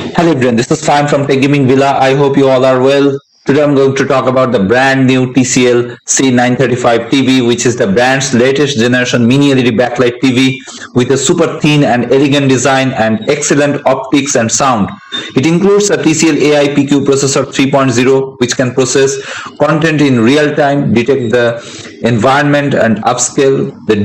Hello everyone, this is Fine from Tech Gaming Villa. I hope you all are well. Today I'm going to talk about the brand new TCL C935 TV, which is the brand's latest generation mini LED backlight TV with a super thin and elegant design and excellent optics and sound. It includes a TCL AI PQ processor 3.0, which can process content in real time, detect the environment and upscale the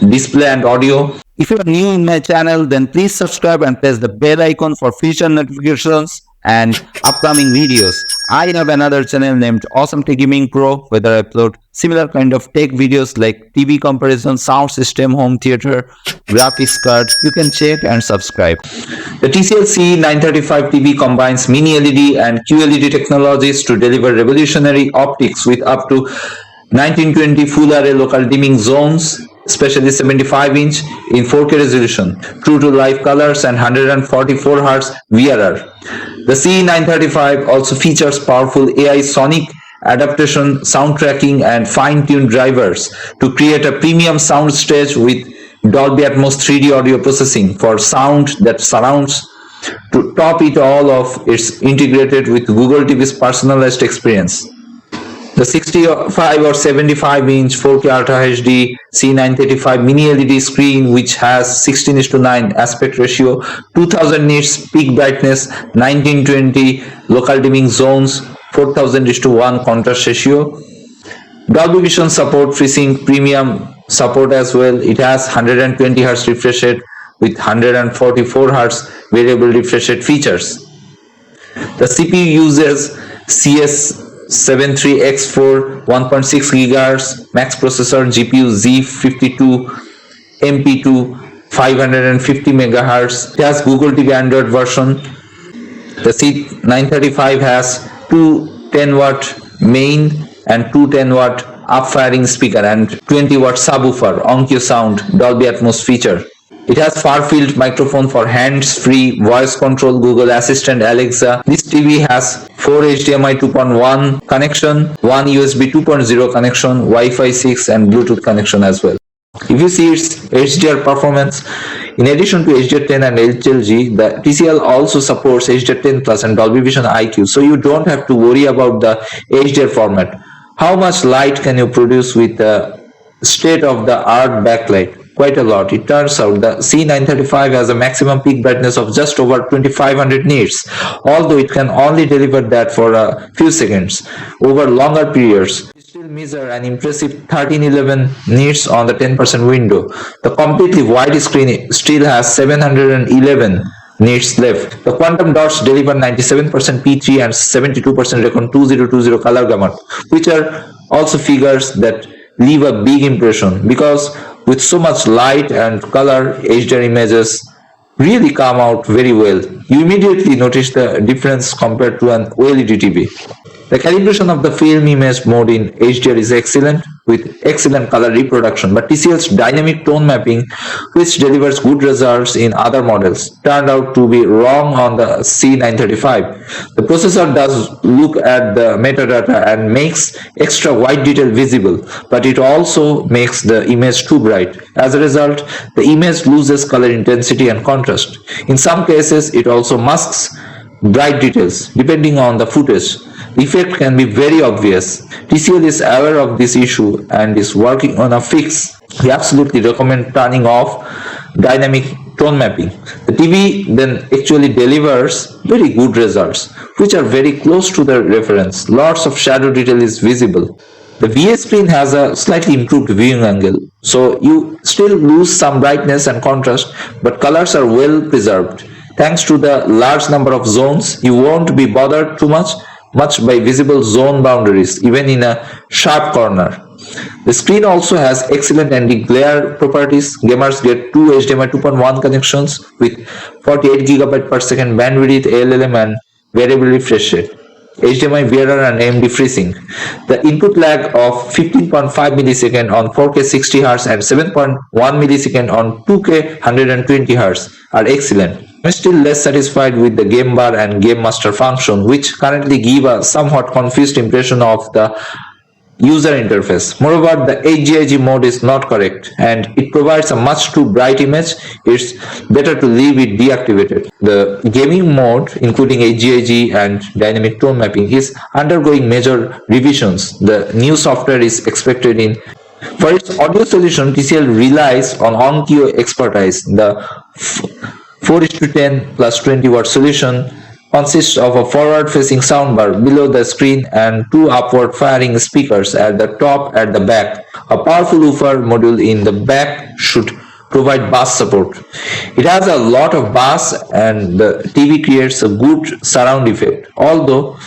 display and audio. If you are new in my channel, then please subscribe and press the bell icon for future notifications and upcoming videos. I have another channel named Awesome Tech Gaming Pro, where I upload similar kind of tech videos like TV comparison, sound system, home theater, graphics card. You can check and subscribe. The TCL C935 TV combines mini LED and QLED technologies to deliver revolutionary optics with up to 1920 full array local dimming zones, especially 75-inch in 4K resolution, true to life colors and 144 Hz VRR. The C935 also features powerful AI sonic adaptation, sound tracking and fine-tuned drivers to create a premium sound stage with Dolby Atmos 3D audio processing for sound that surrounds. To top it all off, it's integrated with Google TV's personalized experience. The 65 or 75-inch 4K Ultra HD C935 mini LED screen, which has 16:9 aspect ratio, 2000 nits peak brightness, 1920 local dimming zones, 4000:1 contrast ratio. Dolby Vision support, FreeSync Premium support as well. It has 120 Hz refresh rate with 144 Hz variable refresh rate features. The CPU uses CS73X4 1.6 GHz max processor, GPU Z52 MP2 550 MHz. It has Google TV Android version. The C935 has two 10-watt main and two 10-watt up-firing speaker and 20-watt subwoofer, OnQ sound, Dolby Atmos feature. It has far-field microphone for hands-free voice control, Google Assistant, Alexa. This TV has 4 HDMI 2.1 connection, 1 USB 2.0 connection, Wi-Fi 6 and Bluetooth connection as well. If you see its HDR performance, in addition to HDR10 and HLG, the TCL also supports HDR10 Plus and Dolby Vision IQ, so you don't have to worry about the HDR format. How much light can you produce with a state-of-the-art backlight? Quite a lot. It turns out the C935 has a maximum peak brightness of just over 2500 nits, although it can only deliver that for a few seconds. Over longer periods, it still measures an impressive 1311 nits on the 10% window. The completely wide screen still has 711 nits left. The quantum dots deliver 97% P3 and 72% Recon 2020 color gamut, which are also figures that leave a big impression, because with so much light and color, HDR images really come out very well. You immediately notice the difference compared to an OLED TV. The calibration of the film image mode in HDR is excellent, with excellent color reproduction, but TCL's dynamic tone mapping, which delivers good results in other models, turned out to be wrong on the C935. The processor does look at the metadata and makes extra white detail visible, but it also makes the image too bright. As a result, the image loses color intensity and contrast. In some cases, it also masks bright details, depending on the footage. The effect can be very obvious. TCL is aware of this issue and is working on a fix. We absolutely recommend turning off dynamic tone mapping. The TV then actually delivers very good results, which are very close to the reference. Lots of shadow detail is visible. The VA screen has a slightly improved viewing angle, so you still lose some brightness and contrast, but colors are well preserved. Thanks to the large number of zones, you won't be bothered too much by visible zone boundaries, even in a sharp corner. The screen also has excellent anti-glare properties. Gamers get two HDMI 2.1 connections with 48 GB per second bandwidth, ALLM and variable refresh rate, HDMI VRR and AMD FreeSync. The input lag of 15.5 millisecond on 4K 60 Hz and 7.1 millisecond on 2K 120 Hz are excellent. I'm still less satisfied with the game bar and game master function, which currently give a somewhat confused impression of the user interface. Moreover, the HGIG mode is not correct and it provides a much too bright image. It's better to leave it deactivated. The gaming mode, including HGIG and dynamic tone mapping, is undergoing major revisions. The new software is expected in. For its audio solution, TCL relies on on-cue expertise. The 4:10 plus 20 watt solution consists of a forward-facing soundbar below the screen and two upward-firing speakers at the top and the back. A powerful woofer module in the back should provide bass support. It has a lot of bass and the TV creates a good surround effect. Although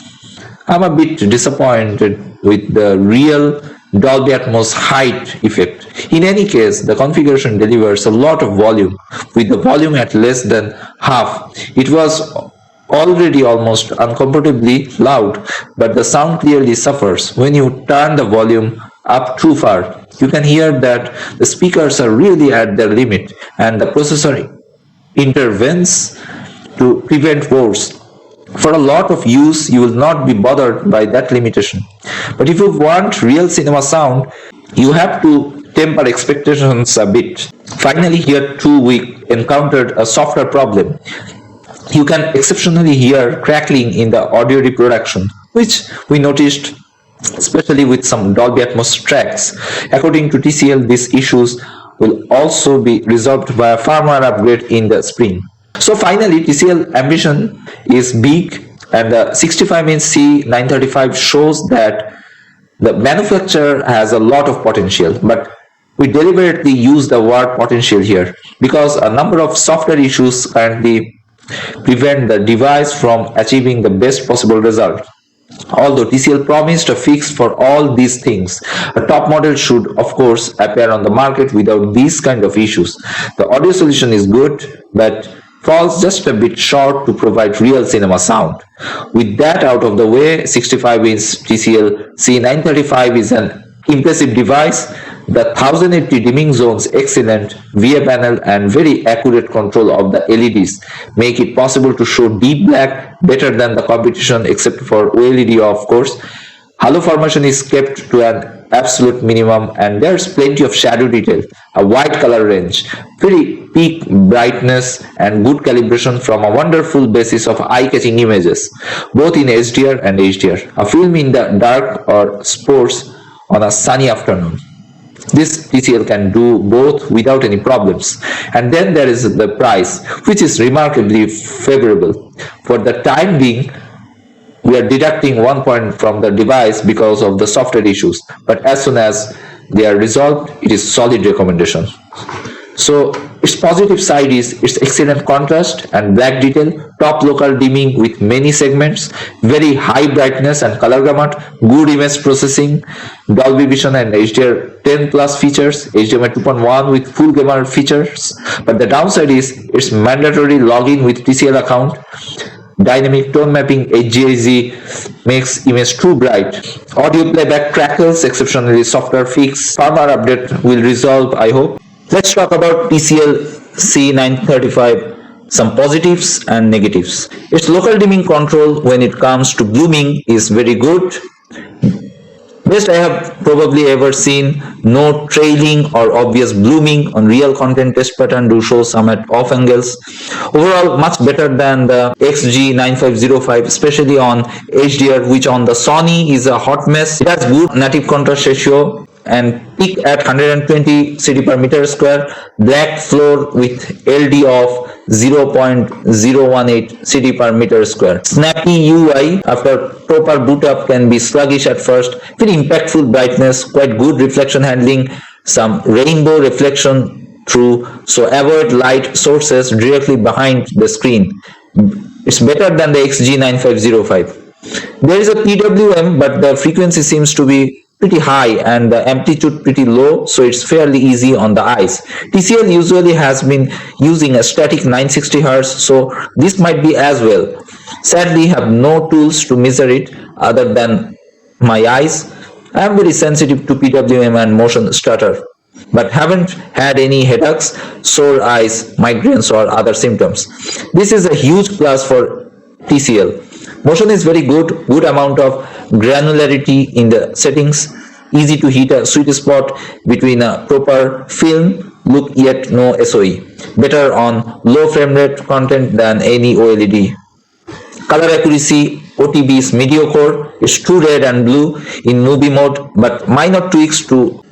I'm a bit disappointed with the real Dolby Atmos height effect. In any case, the configuration delivers a lot of volume. With the volume at less than half, it was already almost uncomfortably loud, but the sound clearly suffers. When you turn the volume up too far, you can hear that the speakers are really at their limit and the processor intervenes to prevent worse. For a lot of use, you will not be bothered by that limitation. But if you want real cinema sound, you have to temper expectations a bit. Finally, here too we encountered a software problem. You can exceptionally hear crackling in the audio reproduction, which we noticed especially with some Dolby Atmos tracks. According to TCL, these issues will also be resolved by a firmware upgrade in the spring. So finally, TCL ambition is big and the 65-inch C935 shows that the manufacturer has a lot of potential, but we deliberately use the word potential here because a number of software issues currently prevent the device from achieving the best possible result. Although TCL promised a fix for all these things, a top model should of course appear on the market without these kind of issues. The audio solution is good, but falls just a bit short to provide real cinema sound. With that out of the way, 65-inch TCL C935 is an impressive device. The 1080 dimming zones, excellent VA panel and very accurate control of the LEDs make it possible to show deep black better than the competition except for OLED of course. Halo formation is kept to an absolute minimum and there's plenty of shadow detail, a wide color range, very peak brightness and good calibration from a wonderful basis of eye-catching images, both in HDR and HDR, a film in the dark or sports on a sunny afternoon. This TCL can do both without any problems. And then there is the price, which is remarkably favorable. For the time being, we are deducting 1 point from the device because of the software issues, but as soon as they are resolved, it is solid recommendation. So its positive side is its excellent contrast and black detail, top local dimming with many segments, very high brightness and color gamut, good image processing, Dolby Vision and HDR 10 plus features, HDMI 2.1 with full gamer features. But the downside is its mandatory login with TCL account. Dynamic tone mapping HGIG makes image too bright. Audio playback crackles, exceptionally software fix. Firmware update will resolve, I hope. Let's talk about TCL C935, some positives and negatives. Its local dimming control when it comes to blooming is very good. Best I have probably ever seen, no trailing or obvious blooming on real content test pattern do show some at off angles. Overall much better than the XG9505, especially on HDR, which on the Sony is a hot mess. It has good native contrast ratio and peak at 120 CD per meter square, black floor with LD of 0.018 CD per meter square. Snappy UI after proper boot up can be sluggish at first, very impactful brightness, quite good reflection handling, some rainbow reflection through, so avoid light sources directly behind the screen. It's better than the XG9505. There is a PWM, but the frequency seems to be pretty high and the amplitude pretty low, so it's fairly easy on the eyes. TCL usually has been using a static 960 Hz, so this might be as well. Sadly, have no tools to measure it other than my eyes. I am very sensitive to PWM and motion stutter, but haven't had any headaches, sore eyes, migraines or other symptoms. This is a huge plus for TCL. Motion is very good, good amount of granularity in the settings, easy to hit a sweet spot between a proper film look yet no SOE. Better on low frame rate content than any OLED. Color accuracy OTB is mediocre. It's true red and blue in movie mode, but minor tweaks to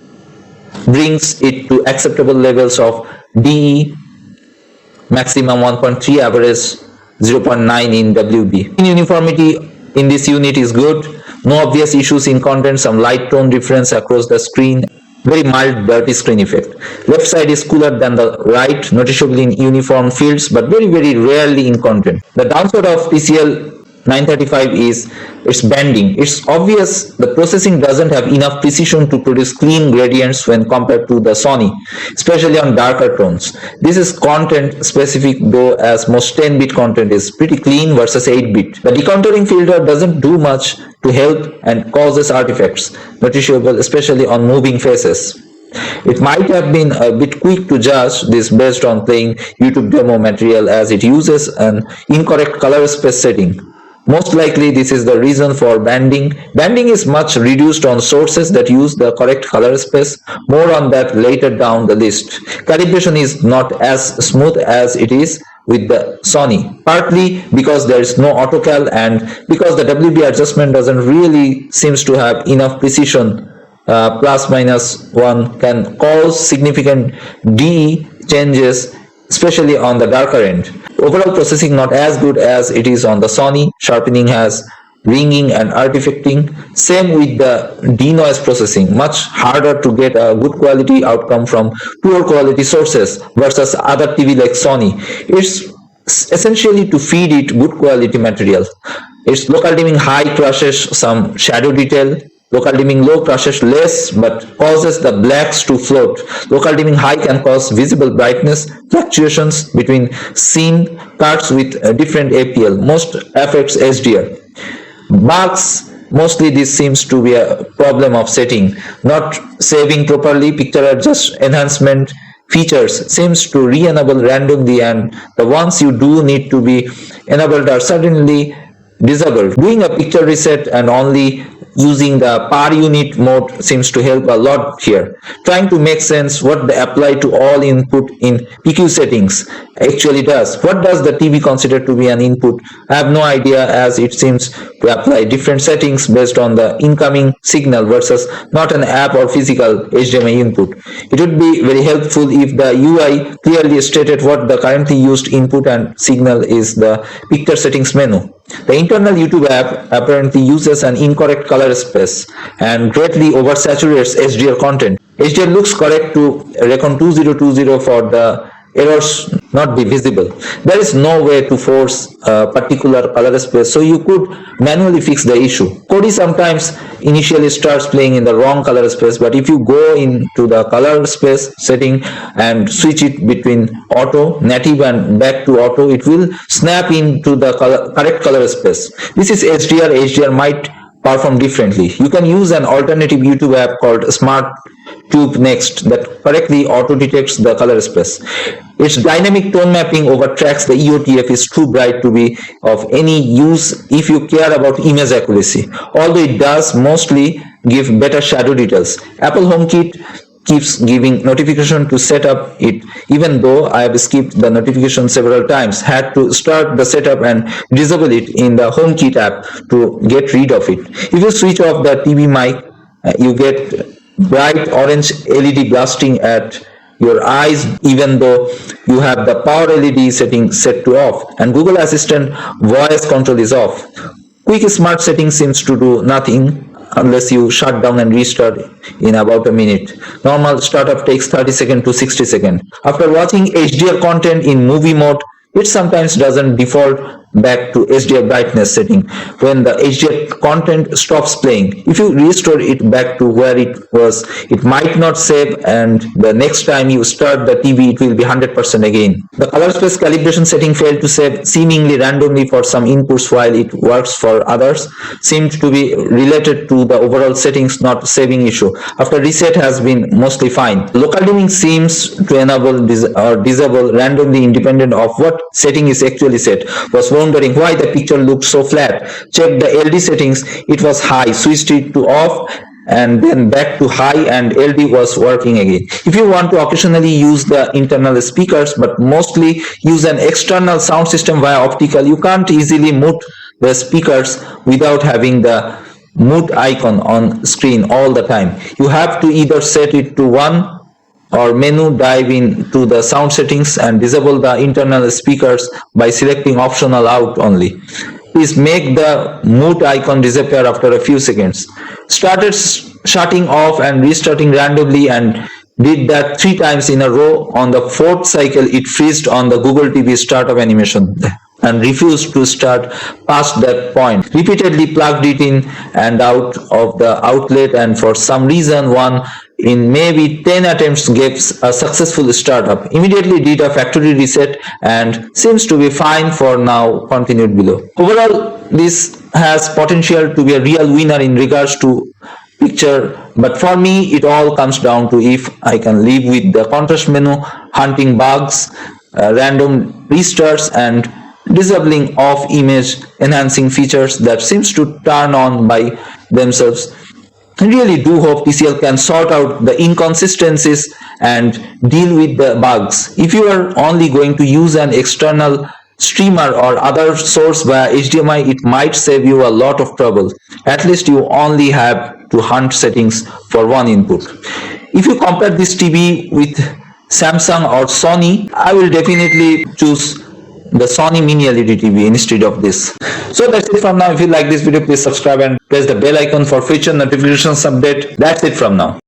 brings it to acceptable levels of DE, maximum 1.3, average 0.9 in WB. Uniformity in this unit is good. No obvious issues in content, some light tone difference across the screen, very mild dirty screen effect. Left side is cooler than the right, noticeably in uniform fields, but very rarely in content. The downside of TCL 935 is its bending. It's obvious the processing doesn't have enough precision to produce clean gradients when compared to the Sony, especially on darker tones. This is content specific though, as most 10-bit content is pretty clean versus 8-bit. The decontouring filter doesn't do much to help and causes artifacts, noticeable especially on moving faces. It might have been a bit quick to judge this based on playing YouTube demo material, as it uses an incorrect color space setting. Most likely this is the reason for banding. Banding is much reduced on sources that use the correct color space. More on that later down the list. Calibration is not as smooth as it is with the Sony, partly because there is no autocal and because the WB adjustment doesn't really seems to have enough precision. Plus minus 1 can cause significant DE changes, especially on the darker end. Overall processing not as good as it is on the Sony. Sharpening has ringing and artifacting. Same with the denoise processing, much harder to get a good quality outcome from poor quality sources versus other TV like Sony. It's essentially to feed it good quality material. Its local dimming high crushes some shadow detail. Local dimming low crushes less but causes the blacks to float. Local dimming high can cause visible brightness fluctuations between scene cards with different APL. Most affects HDR. Bugs, mostly this seems to be a problem of setting. Not saving properly, picture adjust enhancement features seems to re-enable randomly, and the ones you do need to be enabled are suddenly disabled. Doing a picture reset and only using the per unit mode seems to help a lot here. Trying to make sense what the apply to all input in PQ settings actually does. What does the TV consider to be an input? I have no idea, as it seems to apply different settings based on the incoming signal versus not an app or physical HDMI input. It would be very helpful if the UI clearly stated what the currently used input and signal is the picture settings menu. The internal YouTube app apparently uses an incorrect color space and greatly oversaturates HDR content. HDR looks correct to Recon 2020 for the errors not be visible. There is no way to force a particular color space, so you could manually fix the issue. Kodi sometimes initially starts playing in the wrong color space, but if you go into the color space setting and switch it between auto, native and back to auto, it will snap into the correct color space. This is HDR. HDR might perform differently. You can use an alternative YouTube app called Smart Tube Next that correctly auto detects the color space. Its dynamic tone mapping over tracks the EOTF is too bright to be of any use if you care about image accuracy, although it does mostly give better shadow details. Apple HomeKit keeps giving notification to set up it, even though I have skipped the notification several times, had to start the setup and disable it in the HomeKit app to get rid of it. If you switch off the TV mic, you get bright orange LED blasting at your eyes, even though you have the power LED setting set to off, and Google Assistant voice control is off. Quick smart setting seems to do nothing unless you shut down and restart in about a minute. Normal startup takes 30 seconds to 60 seconds. After watching HDR content in movie mode, it sometimes doesn't default back to HDR brightness setting when the HDR content stops playing. If you restore it back to where it was, it might not save, and the next time you start the TV it will be 100% again. The color space calibration setting failed to save seemingly randomly for some inputs while it works for others. Seemed to be related to the overall settings not saving issue. After reset has been mostly fine. Local dimming seems to enable or disable randomly independent of what setting is actually set. Was wondering why the picture looked so flat. Checked the LD settings, it was high, switched it to off and then back to high, and LD was working again. If you want to occasionally use the internal speakers but mostly use an external sound system via optical, you can't easily mute the speakers without having the mute icon on screen all the time. You have to either set it to 1 or menu, dive into the sound settings and disable the internal speakers by selecting optional out only. Please make the mute icon disappear after a few seconds. Started shutting off and restarting randomly and did that 3 times in a row. On the 4th cycle, it freezed on the Google TV startup animation and refused to start past that point. Repeatedly plugged it in and out of the outlet, and for some reason one in maybe 10 attempts gave a successful startup. Immediately did a factory reset and seems to be fine for now. Continued below. Overall, this has potential to be a real winner in regards to picture, but for me it all comes down to if I can live with the contrast menu, hunting bugs, random restarts, and disabling of image enhancing features that seems to turn on by themselves. I really do hope TCL can sort out the inconsistencies and deal with the bugs. If you are only going to use an external streamer or other source via HDMI, it might save you a lot of trouble. At least you only have to hunt settings for one input. If you compare this TV with Samsung or Sony, I will definitely choose the Sony mini LED TV instead of this. So that's it from now. If you like this video, please subscribe and press the bell icon for future notifications update. That's it from now.